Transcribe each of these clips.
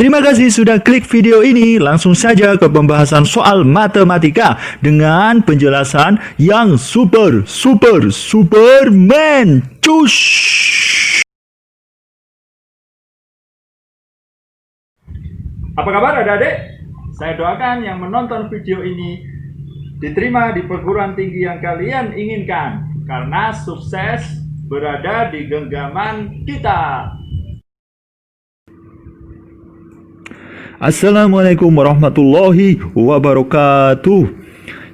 Terima kasih sudah klik video ini. Langsung saja ke pembahasan soal matematika dengan penjelasan yang Superman. Cus. Apa kabar adik-adik? Saya doakan yang menonton video ini diterima di perguruan tinggi yang kalian inginkan, karena sukses berada di genggaman kita. Assalamualaikum warahmatullahi wabarakatuh.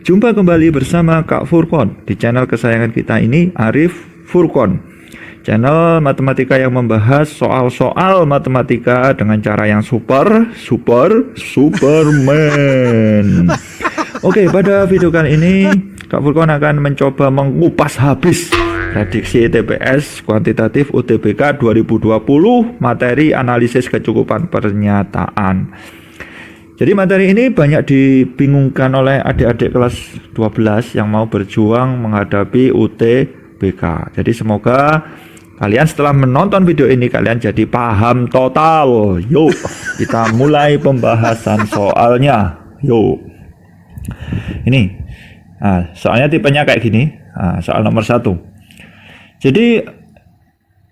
Jumpa kembali bersama Kak Furkon di channel kesayangan kita ini, Arif Furkon. Channel matematika yang membahas soal-soal matematika dengan cara yang Superman. Oke, pada video kali ini Kak Furkon akan mencoba mengupas habis prediksi TPS kuantitatif UTBK 2020 materi analisis kecukupan pernyataan. Jadi materi ini banyak dibingungkan oleh adik-adik kelas 12 yang mau berjuang menghadapi UTBK. Jadi semoga kalian setelah menonton video ini kalian jadi paham total. Yuk, kita mulai pembahasan soalnya. Yuk. Ini soalnya tipenya kayak gini. Soal nomor 1. Jadi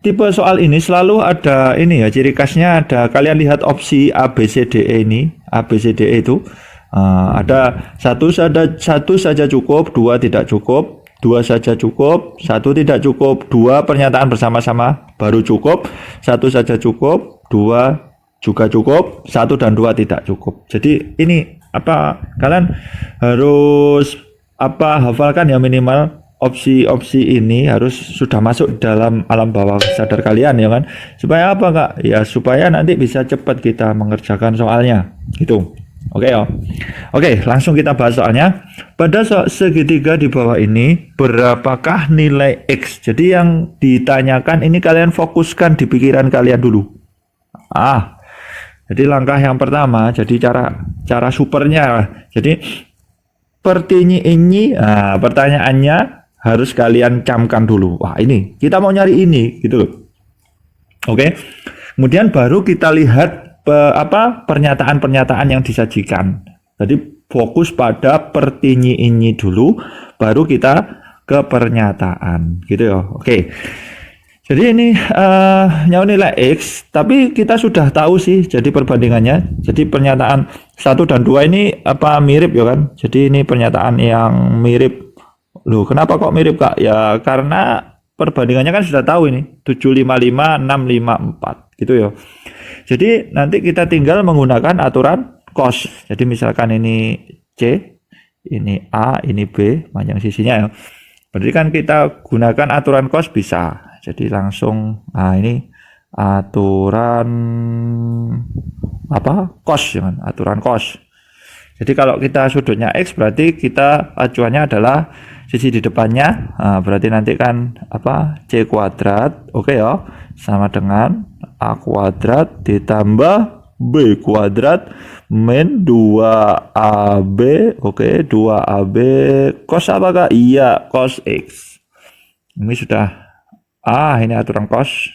tipe soal ini selalu ada ini ya, ciri khasnya ada, kalian lihat opsi A, B, C, D, E ini. A, B, C, D, E itu ada satu saja cukup, 2 tidak cukup, 2 saja cukup, 1 tidak cukup, 2 pernyataan bersama-sama baru cukup, 1 saja cukup, 2 juga cukup, 1 dan 2 tidak cukup. Jadi ini kalian harus hafalkan ya, minimal opsi-opsi ini harus sudah masuk dalam alam bawah sadar kalian ya kan. Supaya apa Kak? Ya supaya nanti bisa cepat kita mengerjakan soalnya gitu. Oke ya. Oke, langsung kita bahas soalnya. Pada segitiga di bawah ini berapakah nilai X? Jadi yang ditanyakan ini kalian fokuskan di pikiran kalian dulu. Jadi langkah yang pertama, jadi cara supernya. Jadi pertanyaannya harus kalian camkan dulu. Wah, ini kita mau nyari ini gitu loh. Oke. Kemudian baru kita lihat pernyataan-pernyataan yang disajikan. Jadi fokus pada pertinyi dulu, baru kita ke pernyataan gitu ya. Oke. Jadi ini nyawa nilai X, tapi kita sudah tahu sih jadi perbandingannya. Jadi pernyataan 1 dan 2 ini mirip ya kan. Jadi ini pernyataan yang mirip. Loh, kenapa kok mirip Kak? Ya karena perbandingannya kan sudah tahu ini 755 654 gitu ya. Jadi nanti kita tinggal menggunakan aturan cos. Jadi misalkan ini C, ini A, ini B, panjang sisinya ya. Berarti kan kita gunakan aturan cos bisa. Jadi langsung ini aturan cos ya kan, aturan cos. Jadi kalau kita sudutnya X berarti kita acuannya adalah sisi di depannya. Berarti nanti kan C kuadrat, oke ya, sama dengan A kuadrat ditambah B kuadrat min 2AB, oke, 2AB cos apa Kak? Iya, cos X. Ini sudah ini aturan cos.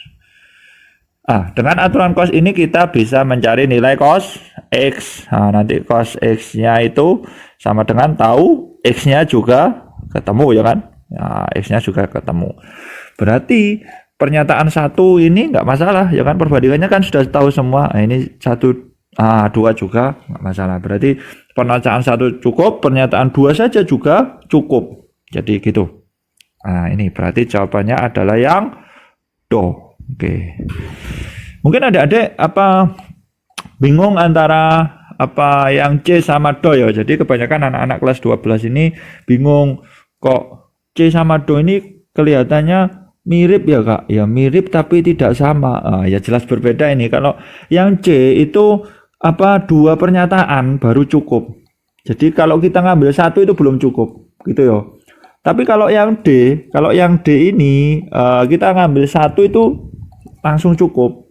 Dengan aturan cos ini kita bisa mencari nilai cos X. Nanti cos X-nya itu sama dengan tahu X-nya juga ketemu ya kan. X-nya juga ketemu. Berarti pernyataan 1 ini nggak masalah ya kan, perbandingannya kan sudah tahu semua. Ini 2 juga nggak masalah. Berarti pernyataan 1 cukup, pernyataan 2 saja juga cukup. Jadi gitu. Ini berarti jawabannya adalah yang do. Oke. Mungkin adik-adik bingung antara yang C sama do ya. Jadi kebanyakan anak-anak kelas 12 ini bingung, kok C sama do ini kelihatannya mirip ya Kak? Ya mirip tapi tidak sama. Ya jelas berbeda ini. Kalau yang C itu 2 pernyataan baru cukup. Jadi kalau kita ngambil 1 itu belum cukup gitu ya. Tapi kalau yang D ini kita ngambil 1 itu langsung cukup.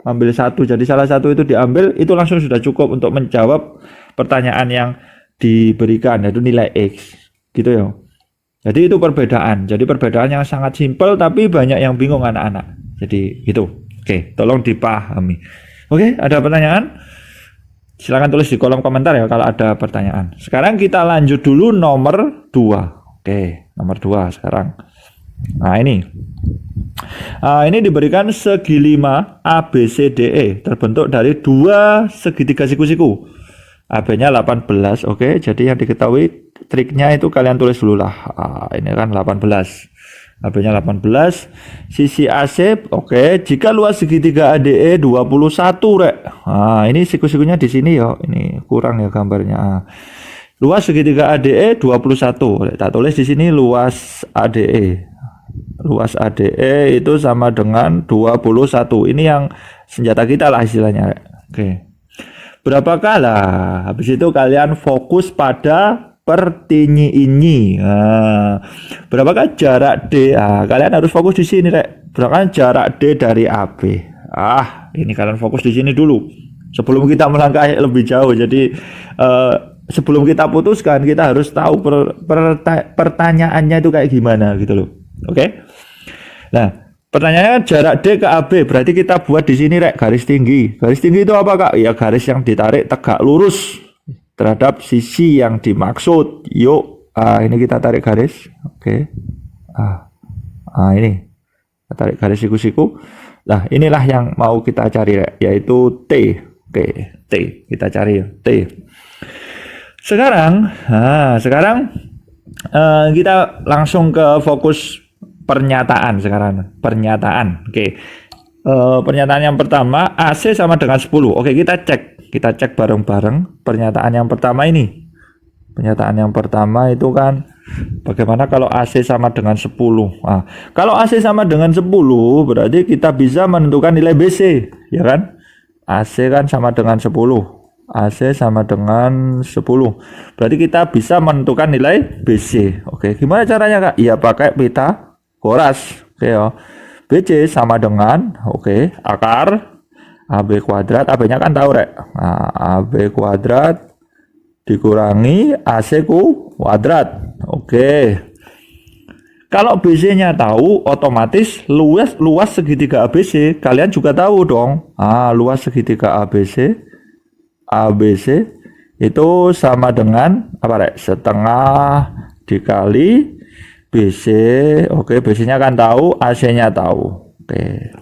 Ambil 1, jadi salah satu itu diambil, itu langsung sudah cukup untuk menjawab pertanyaan yang diberikan, yaitu nilai X gitu ya. Jadi itu perbedaan. Jadi perbedaan yang sangat simpel tapi banyak yang bingung anak-anak. Jadi gitu. Oke, tolong dipahami. Oke, ada pertanyaan? Silakan tulis di kolom komentar ya kalau ada pertanyaan. Sekarang kita lanjut dulu nomor 2. Oke, nomor 2 sekarang. Nah, ini diberikan segi 5 ABCDE terbentuk dari 2 segitiga siku-siku. AB-nya 18. Oke, jadi yang diketahui triknya itu kalian tulis dulu lah. Ini kan 18. AB-nya 18, sisi AC, oke. Jika luas segitiga ADE 21, rek. Nah, ini siku-sikunya di sini ya. Ini kurang ya gambarnya. Luas segitiga ADE 21. Rek, tak tulis di sini luas ADE. Luas ADE itu sama dengan 21. Ini yang senjata kita lah istilahnya, rek. Oke. Berapakah lah? Habis itu kalian fokus pada pertinyi ini. Nah, berapakah jarak D? Kalian harus fokus di sini, rek. Berapakah jarak D dari AB? Ini kalian fokus di sini dulu. Sebelum kita melangkah lebih jauh. Jadi sebelum kita putuskan, kita harus tahu pertanyaannya itu kayak gimana gitu loh. Oke? Nah, pertanyaannya jarak D ke AB. Berarti kita buat di sini, rek, garis tinggi. Garis tinggi itu apa, Kak? Ya garis yang ditarik tegak lurus terhadap sisi yang dimaksud. Yuk, ini kita tarik garis. Oke. Ini kita tarik garis siku-siku. Nah, inilah yang mau kita cari, yaitu T. Oke, T. Kita cari ya, T. Sekarang kita langsung ke fokus pernyataan sekarang. Pernyataan. Oke. Pernyataan yang pertama, AC sama dengan 10. Oke, kita cek bareng-bareng pernyataan yang pertama ini. Pernyataan yang pertama itu kan bagaimana kalau AC sama dengan 10. Kalau AC sama dengan 10 berarti kita bisa menentukan nilai BC, ya kan? AC kan sama dengan 10. AC sama dengan 10. Berarti kita bisa menentukan nilai BC. Oke, gimana caranya, Kak? Ya pakai Pitagoras. Oke ya. BC sama dengan akar AB kuadrat, AB-nya kan tahu, rek. Nah, AB kuadrat dikurangi AC kuadrat. Oke. Kalau BC-nya tahu, otomatis luas segitiga ABC kalian juga tahu dong. Luas segitiga ABC itu sama dengan apa, rek? Setengah dikali BC. Oke, BC-nya kan tahu, AC-nya tahu. Oke.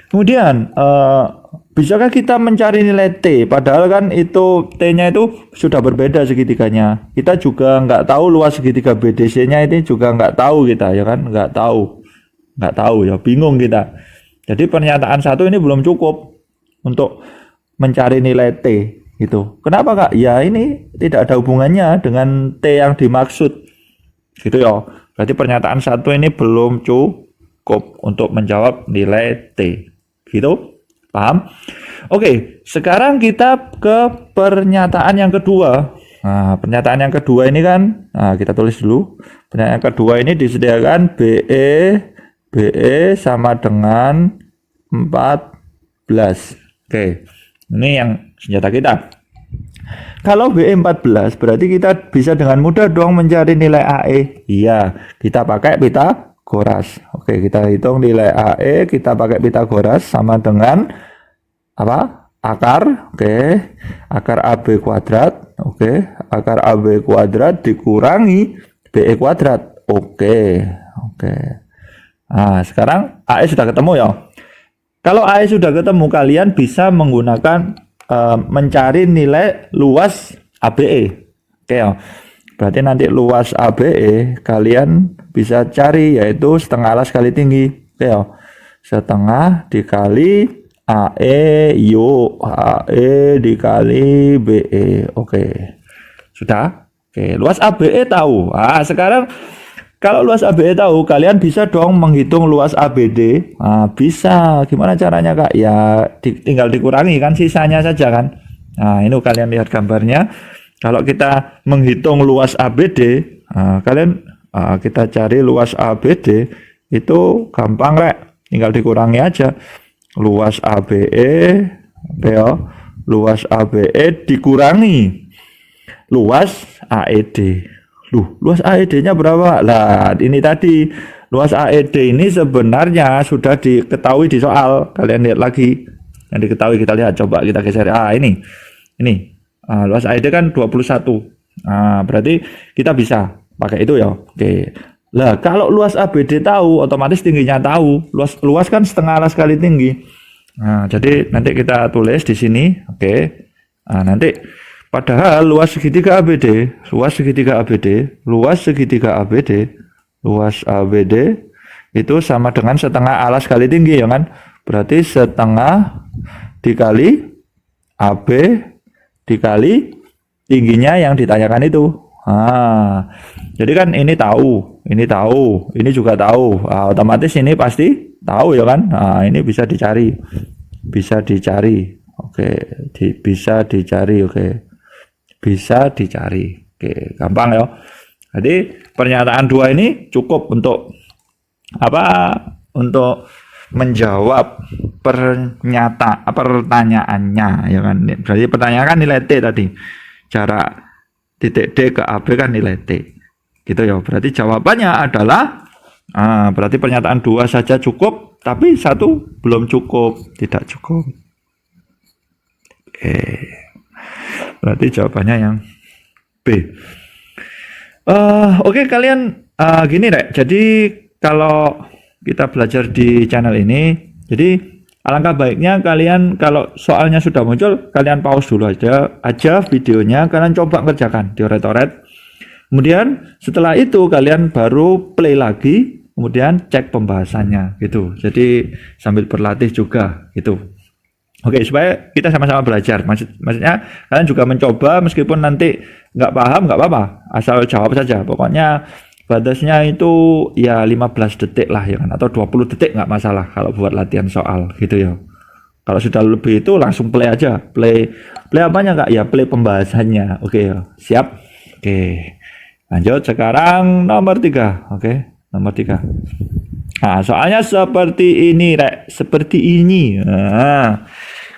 Kemudian bisakah kita mencari nilai T? Padahal kan itu T-nya itu sudah berbeda segitiganya. Kita juga nggak tahu luas segitiga BDC-nya ini juga nggak tahu kita, ya kan? Nggak tahu ya, bingung kita. Jadi pernyataan satu ini belum cukup untuk mencari nilai T gitu. Kenapa, Kak? Ya ini tidak ada hubungannya dengan T yang dimaksud. Gitu ya. Berarti pernyataan satu ini belum cukup untuk menjawab nilai T. Gitu, paham? Oke, sekarang kita ke pernyataan yang kedua. Nah, pernyataan yang kedua ini kan, kita tulis dulu. Pernyataan yang kedua ini disediakan BE sama dengan 14. Oke, ini yang senjata kita. Kalau BE 14 berarti kita bisa dengan mudah dong mencari nilai AE. Iya, kita pakai Pitagoras. Oke, kita hitung nilai AE, kita pakai Pitagoras sama dengan apa? Akar. Oke, akar AB kuadrat. Oke, akar AB kuadrat dikurangi BE kuadrat. Oke. Nah, sekarang AE sudah ketemu ya. Kalau AE sudah ketemu, kalian bisa menggunakan mencari nilai luas ABE. Oke ya. Berarti nanti luas ABE kalian bisa cari, yaitu setengah alas kali tinggi. Oke ya. Setengah dikali AE, AE dikali BE. Oke. Sudah? Oke, luas ABE tahu. Sekarang kalau luas ABE tahu, kalian bisa dong menghitung luas ABD. Bisa. Gimana caranya, Kak? Ya tinggal dikurangi kan sisanya saja kan. Nah, ini kalian lihat gambarnya. Kalau kita menghitung luas ABD, kita cari luas ABD itu gampang, Rek. Tinggal dikurangi aja. Luas ABE, luas ABE dikurangi luas AED. Luas AED-nya berapa? Lah, ini tadi luas AED ini sebenarnya sudah diketahui di soal. Kalian lihat lagi. Yang diketahui kita lihat, coba kita geser. Ini. Luas AED kan 21. Berarti kita bisa pakai itu ya. Oke. Lah, kalau luas ABD tahu, otomatis tingginya tahu. Luas kan setengah alas kali tinggi. Jadi nanti kita tulis di sini. Oke. Nanti padahal luas segitiga ABD, luas ABD itu sama dengan setengah alas kali tinggi ya kan? Berarti setengah dikali AB dikali tingginya yang ditanyakan itu. Jadi kan ini tahu, ini juga tahu. Otomatis ini pasti tahu ya kan? Ini bisa dicari. Oke, bisa dicari. Oke, gampang ya. Jadi pernyataan 2 ini cukup untuk apa? Untuk menjawab pertanyaannya ya kan. Berarti pertanyaan kan nilai T tadi. Jarak titik D ke AB kan nilai T. Gitu ya. Berarti jawabannya adalah berarti pernyataan 2 saja cukup, tapi 1 belum cukup, tidak cukup. Berarti jawabannya yang B. Oke, kalian gini deh. Jadi kalau kita belajar di channel ini, jadi alangkah baiknya kalian kalau soalnya sudah muncul, kalian pause dulu aja videonya, kalian coba kerjakan dioret-oret. Kemudian setelah itu kalian baru play lagi, kemudian cek pembahasannya gitu. Jadi sambil berlatih juga gitu. Oke, supaya kita sama-sama belajar. Maksudnya kalian juga mencoba, meskipun nanti nggak paham nggak apa-apa, asal jawab saja. Pokoknya batasnya itu ya 15 detik lah ya kan, atau 20 detik nggak masalah kalau buat latihan soal gitu ya. Kalau sudah lebih itu langsung play aja. Play apanya Kak? Ya play pembahasannya. Oke ya, siap. Oke, lanjut sekarang nomor 3. Oke, nomor 3. Soalnya seperti ini, seperti ini.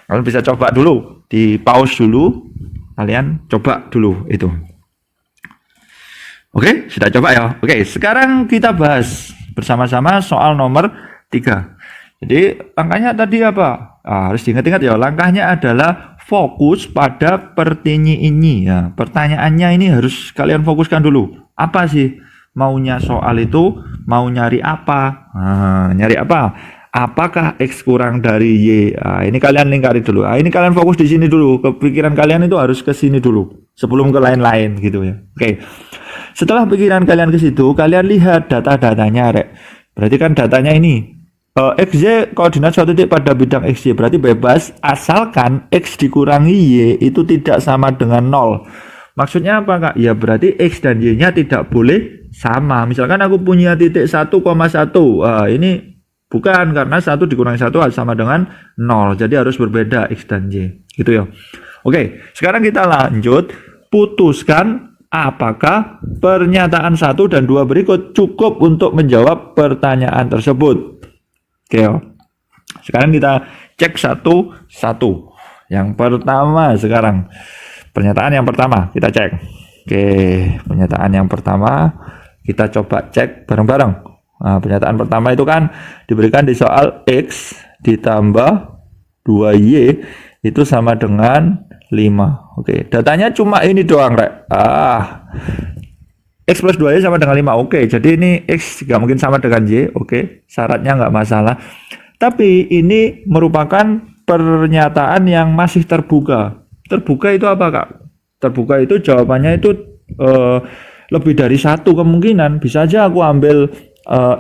Kalian bisa coba dulu, di pause dulu, kalian coba dulu itu. Oke, sudah coba ya. Oke, sekarang kita bahas bersama-sama soal nomor 3. Jadi langkahnya tadi apa? Harus diingat-ingat ya. Langkahnya adalah fokus pada pertanyaan ini. Ya, pertanyaannya ini harus kalian fokuskan dulu. Apa sih maunya soal itu? Mau nyari apa? Nyari apa? Apakah X kurang dari Y? Ini kalian lingkari dulu. Ini kalian fokus di sini dulu. Kepikiran kalian itu harus ke sini dulu sebelum ke lain-lain gitu ya. Oke. Setelah pikiran kalian ke situ, kalian lihat data-datanya, Berarti kan datanya ini XY koordinat suatu titik pada bidang XY, berarti bebas asalkan X dikurangi Y itu tidak sama dengan 0. Maksudnya apa Kak? Ya berarti X dan Y-nya tidak boleh sama. Misalkan aku punya titik 1,1. Ini bukan, karena 1 dikurangi 1 sama dengan 0. Jadi harus berbeda X dan Y. Gitu ya. Oke, sekarang kita lanjut. Putuskan apakah pernyataan 1 dan 2 berikut cukup untuk menjawab pertanyaan tersebut. Oke. Sekarang kita cek satu-satu. Yang pertama sekarang. Pernyataan yang pertama kita cek. Oke, pernyataan yang pertama kita coba cek bareng-bareng. Pernyataan pertama itu kan diberikan di soal X ditambah 2Y itu sama dengan 5. Oke, datanya cuma ini doang, X plus 2Y sama dengan 5. Oke, jadi ini X nggak mungkin sama dengan Y. Oke, syaratnya nggak masalah. Tapi ini merupakan pernyataan yang masih terbuka. Terbuka itu apa, Kak? Terbuka itu jawabannya itu lebih dari 1 kemungkinan. Bisa aja aku ambil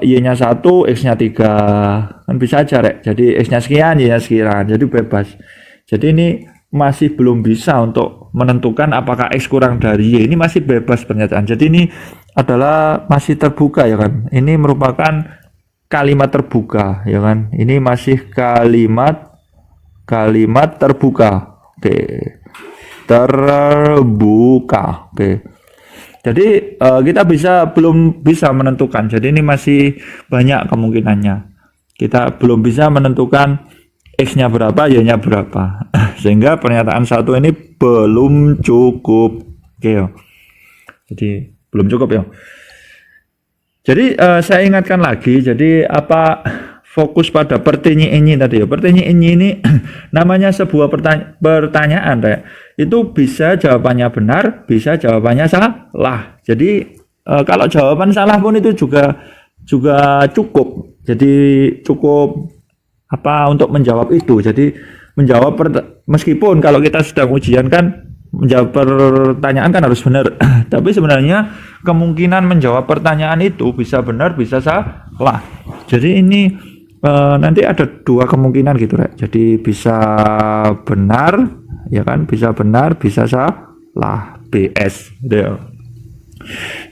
Y-nya 1, X-nya 3. Kan bisa aja, Jadi X-nya sekian, Y-nya sekian. Jadi bebas. Jadi ini masih belum bisa untuk menentukan apakah X kurang dari Y. Ini masih bebas pernyataan. Jadi ini adalah masih terbuka ya kan. Ini merupakan kalimat terbuka ya kan. Ini masih kalimat terbuka. Oke. Terbuka. Oke. Jadi kita belum bisa menentukan. Jadi ini masih banyak kemungkinannya. Kita belum bisa menentukan X-nya berapa, Y-nya berapa. Sehingga pernyataan 1 ini belum cukup. Oke ya. Jadi belum cukup ya. Jadi saya ingatkan lagi, jadi apa fokus pada pertanyaan ini tadi ya. Pertanyaan ini namanya sebuah pertanyaan, Rek. Itu bisa jawabannya benar, bisa jawabannya salah. Jadi kalau jawaban salah pun itu juga cukup. Jadi cukup apa untuk menjawab itu. Jadi menjawab meskipun kalau kita sedang ujian kan menjawab pertanyaan kan harus benar. Tapi sebenarnya kemungkinan menjawab pertanyaan itu bisa benar, bisa salah. Jadi ini nanti ada dua kemungkinan gitu, Rek. Jadi bisa benar, ya kan? Bisa benar, bisa salah. BS. Gitu ya.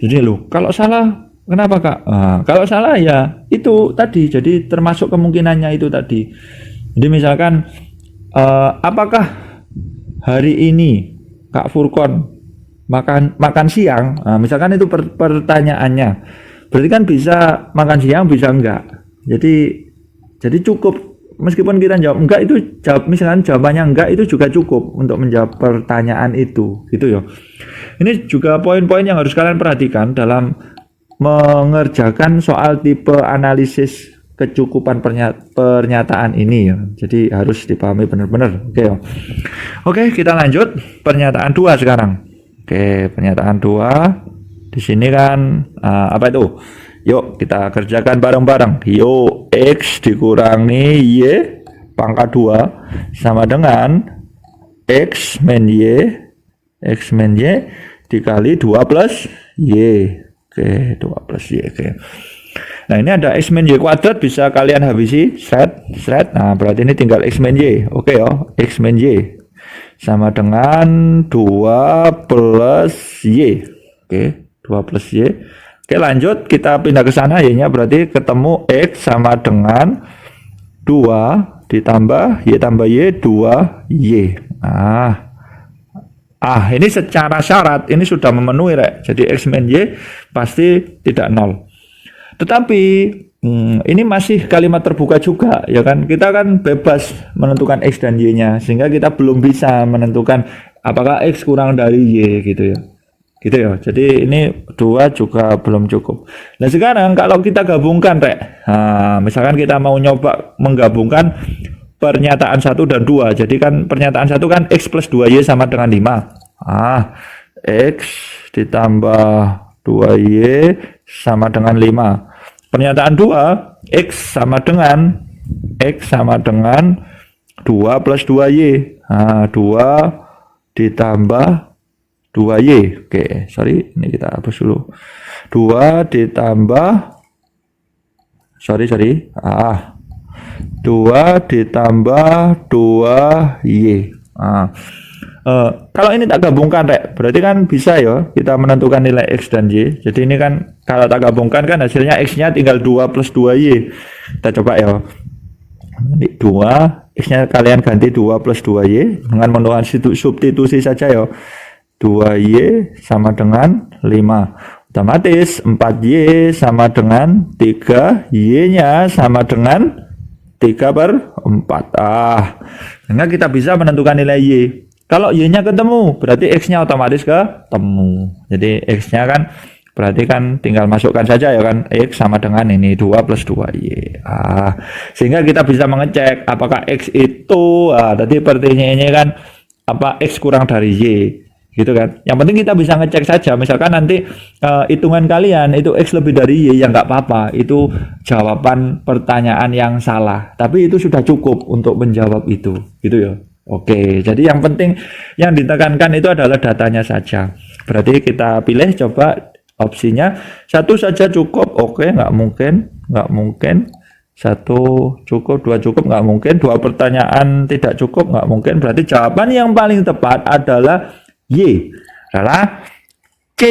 Jadi loh, kalau salah kenapa, Kak? Kalau salah ya itu tadi. Jadi termasuk kemungkinannya itu tadi. Jadi misalkan apakah hari ini Kak Furkon makan siang? Misalkan itu pertanyaannya. Berarti kan bisa makan siang, bisa enggak. Jadi cukup meskipun kita jawab enggak itu misalkan jawabannya enggak itu juga cukup untuk menjawab pertanyaan itu, gitu ya. Ini juga poin-poin yang harus kalian perhatikan dalam mengerjakan soal tipe analisis kecukupan pernyataan ini ya. Jadi harus dipahami benar-benar. Oke ya. Oke, kita lanjut pernyataan 2 sekarang. Oke, pernyataan 2. Di sini kan apa itu? Yuk kita kerjakan bareng-bareng. Yuk, X dikurangi Y pangkat 2 sama dengan X min Y dikali 2 plus Y. Oke, 2 plus Y. Oke. Nah, ini ada X min Y kuadrat bisa kalian habisi set. Nah, berarti ini tinggal X min Y. Oke ya, X min Y sama dengan 2 plus Y. Oke, 2 plus Y. Oke, lanjut kita pindah ke sana, Y-nya berarti ketemu X sama dengan 2 ditambah Y tambah Y 2Y. Ini secara syarat ini sudah memenuhi, Rek. Jadi X min Y pasti tidak 0. Tetapi ini masih kalimat terbuka juga, ya kan? Kita kan bebas menentukan X dan Y-nya, sehingga kita belum bisa menentukan apakah X kurang dari Y gitu ya. Gitu ya. Jadi ini 2 juga belum cukup. Nah, sekarang kalau kita gabungkan, Rek. Misalkan kita mau nyoba menggabungkan pernyataan 1 dan 2. Jadi kan pernyataan 1 kan X plus 2Y sama dengan 5. X ditambah 2Y sama dengan 5. Pernyataan 2, X sama dengan 2 plus 2Y. 2 ditambah 2Y. Oke, sorry, ini kita hapus dulu. 2 ditambah 2 ditambah 2Y. Kalau ini tak gabungkan, Rek, berarti kan bisa ya kita menentukan nilai X dan Y. Jadi ini kan kalau tak gabungkan kan hasilnya X-nya tinggal 2 plus 2Y. Kita coba ya. Ini 2, X-nya kalian ganti 2 plus 2Y dengan menggunakan substitusi saja ya. 2Y sama dengan 5. Otomatis 4Y sama dengan 3, Y-nya sama dengan 3/4. Sehingga kita bisa menentukan nilai Y. Kalau Y-nya ketemu, berarti X-nya otomatis ketemu. Jadi X-nya kan berarti kan tinggal masukkan saja ya kan, X sama dengan ini 2 plus 2Y. Sehingga kita bisa mengecek apakah X itu tadi pertanyaannya kan apa X kurang dari Y gitu kan. Yang penting kita bisa ngecek saja. Misalkan nanti hitungan kalian itu X lebih dari Y, ya nggak apa-apa, itu jawaban pertanyaan yang salah, tapi itu sudah cukup untuk menjawab itu gitu ya. Oke, jadi yang penting yang ditekankan itu adalah datanya saja. Berarti kita pilih coba opsinya 1 saja cukup. Oke, nggak mungkin. 1 cukup, 2 cukup, nggak mungkin. 2 pertanyaan tidak cukup, nggak mungkin. Berarti jawaban yang paling tepat adalah Y, adalah C.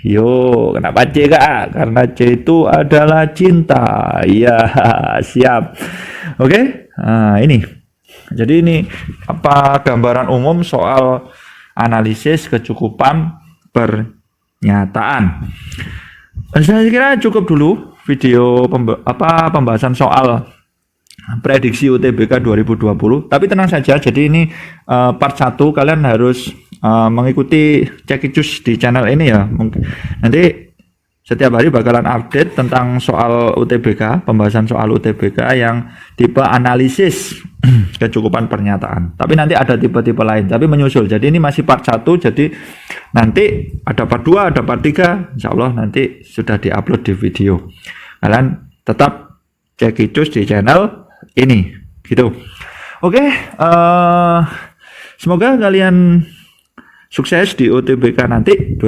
Yo, kenapa C, Kak? Karena C itu adalah cinta. Iya, siap. Oke, ini. Jadi ini apa gambaran umum soal analisis kecukupan pernyataan. Saya kira cukup dulu video pembahasan soal prediksi UTBK 2020. Tapi tenang saja, jadi ini part 1 kalian harus mengikuti Cekicus di channel ini ya. Nanti Setiap hari bakalan update tentang soal UTBK, pembahasan soal UTBK yang tipe analisis kecukupan pernyataan. Tapi nanti ada tipe-tipe lain, tapi menyusul. Jadi ini masih part 1, jadi nanti ada part 2, ada part 3, insya Allah nanti sudah diupload di video. Kalian tetap cek itu di channel ini, gitu. Oke, semoga kalian sukses di UTBK nanti,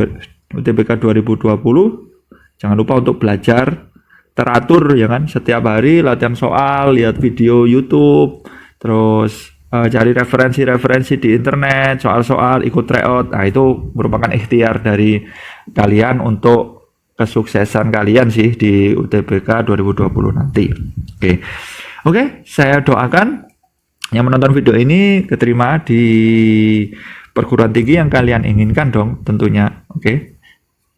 UTBK 2020. Jangan lupa untuk belajar teratur ya kan, setiap hari latihan soal, lihat video YouTube, terus cari referensi-referensi di internet, soal-soal, ikut tryout. Nah, itu merupakan ikhtiar dari kalian untuk kesuksesan kalian sih di UTBK 2020 nanti. Oke, saya doakan yang menonton video ini keterima di perguruan tinggi yang kalian inginkan dong tentunya. Oke.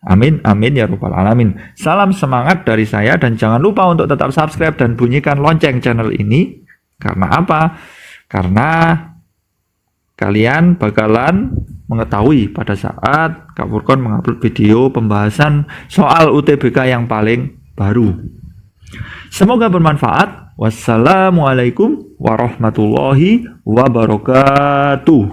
Amin, amin ya rabbal alamin. Salam semangat dari saya dan jangan lupa untuk tetap subscribe dan bunyikan lonceng channel ini. Karena apa? Karena kalian bakalan mengetahui pada saat Kak Furqon mengupload video pembahasan soal UTBK yang paling baru. Semoga bermanfaat. Wassalamualaikum warahmatullahi wabarakatuh.